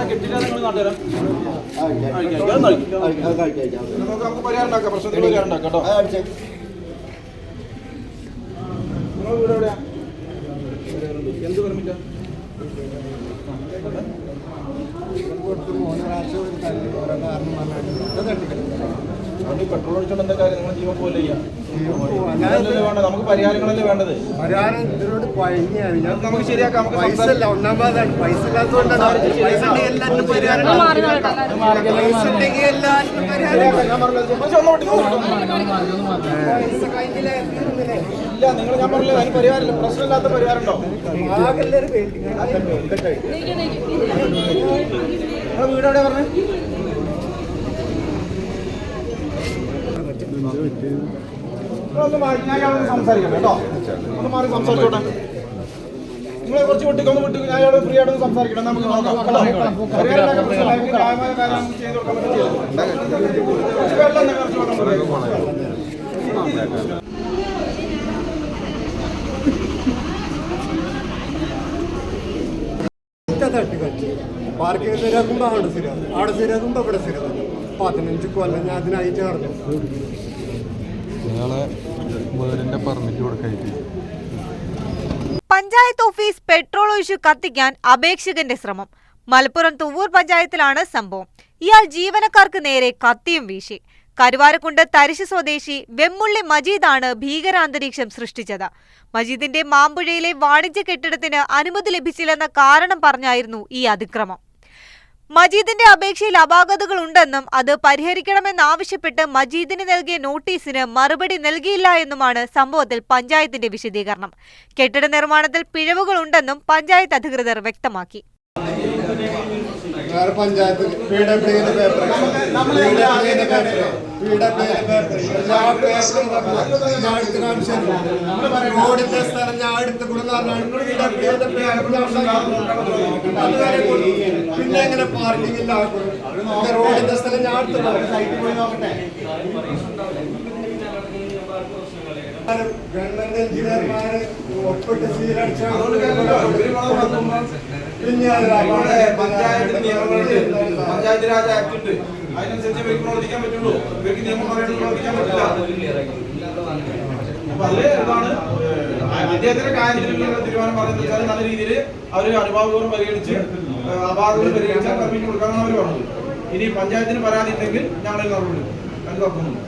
കിട്ടില്ല നിങ്ങൾ നാട്ടുകാരാം നമുക്ക് പരിഹാരം ഉണ്ടാക്കാം, പ്രശ്നത്തിന് പരിഹാരം ഉണ്ടാക്കാം കേട്ടോ. നിങ്ങൾ വീട് എവിടെയാ? എന്ത് പെർമിറ്റാ? പെട്രോൾ ഒഴിച്ചോണ്ട് എന്താ കാര്യം? നിങ്ങൾ ജീവൻ പോലെ വേണ്ട, നമുക്ക് പരിഹാരങ്ങളല്ലേ വേണ്ടത്. നമുക്ക് ശരിയാക്കാം. ഇല്ല, നിങ്ങൾ ഞാൻ പറഞ്ഞില്ല, അതിന് പരിഹാരമില്ല. പ്രശ്നമില്ലാത്ത പരിഹാരം ഉണ്ടോ? വീട് എവിടെ പറഞ്ഞേ? ഞാൻ സംസാരിക്കാം കേട്ടോ. ഒന്ന് മാറി സംസാരിച്ചോട്ടെ. നിങ്ങളെ കുറച്ച് വിട്ടിക്കൊന്ന് വിട്ടു, ഞാൻ ഫ്രീ ആയിട്ടൊന്ന് സംസാരിക്കണം. നമുക്ക് നോക്കാം. പാർക്കിംഗ് ശരിയാക്കുമ്പോൾ അവിടെ ശരിയാകും, അവിടെ ശരിയാക്കുമ്പോൾ ഇവിടെ ശരിയാകും. 15 കൊല്ലം ഞാൻ അതിനായിട്ട് നടന്നു. വീടിന്റെ പെർമിറ്റ് കൊടുക്കായിട്ട് പഞ്ചായത്ത് ഓഫീസ് പെട്രോൾ ഒഴിച്ച് കത്തിക്കാൻ അപേക്ഷകന്റെ ശ്രമം. മലപ്പുറം തുവ്വൂർ പഞ്ചായത്തിലാണ് സംഭവം. ഇയാൾ ജീവനക്കാർക്ക് നേരെ കത്തിയും വീശി. കരുവാരക്കുണ്ട് തരിശ് സ്വദേശി വെമ്മുള്ളി മജീദാണ് ഭീകരാന്തരീക്ഷം സൃഷ്ടിച്ചത്. മജീദിന്റെ മാമ്പുഴയിലെ വാണിജ്യ കെട്ടിടത്തിന് അനുമതി ലഭിച്ചില്ലെന്ന കാരണം പറഞ്ഞായിരുന്നു ഈ അതിക്രമം. മജീദിന്റെ അപേക്ഷയിൽ അപാകതകൾ ഉണ്ടെന്നും അത് പരിഹരിക്കണമെന്നാവശ്യപ്പെട്ട് മജീദിന് നൽകിയ നോട്ടീസിന് മറുപടി നൽകിയില്ല എന്നുമാണ് സംഭവത്തിൽ പഞ്ചായത്തിന്റെ വിശദീകരണം. കെട്ടിട നിർമ്മാണത്തിൽ പിഴവുകൾ ഉണ്ടെന്നും പഞ്ചായത്ത് അധികൃതർ വ്യക്തമാക്കി. റോഡിന്റെ സ്ഥലം ഞാൻ എടുത്ത് പിന്നെ എങ്ങനെ പാർക്കിംഗ് ഇല്ല? റോഡിന്റെ സ്ഥലം ഞാൻ ഗവൺമെന്റ് എഞ്ചിനീയർമാര് ഒപ്പിട്ട് സീലടിച്ചാണ്. പിന്നെ പഞ്ചായത്ത് നിയമങ്ങളുണ്ട്, പഞ്ചായത്ത് രാജ് ആക്ട് ഉണ്ട്. അതിനനുസരിച്ച് ഇവർക്ക് പ്രവർത്തിക്കാൻ പറ്റുള്ളൂ. ഇവർക്ക് നിയമം പ്രവർത്തിക്കാൻ പറ്റില്ല. അപ്പൊ അത് എന്താണ് അദ്ദേഹത്തിന്റെ കാര്യത്തിലുള്ള തീരുമാനം പറയുന്നത്? നല്ല രീതിയിൽ അവർ അനുഭാവപൂർവ്വം പരിഗണിച്ച് അപാകതകൾ പരിഗണിച്ചാൽ പെർമിറ്റ് കൊടുക്കാമെന്ന് അവർ പറഞ്ഞത്. ഇനി പഞ്ചായത്തിന് പരാതി ഉണ്ടെങ്കിൽ ഞങ്ങൾ നടപടി അത് തുറക്കുന്നുണ്ട്.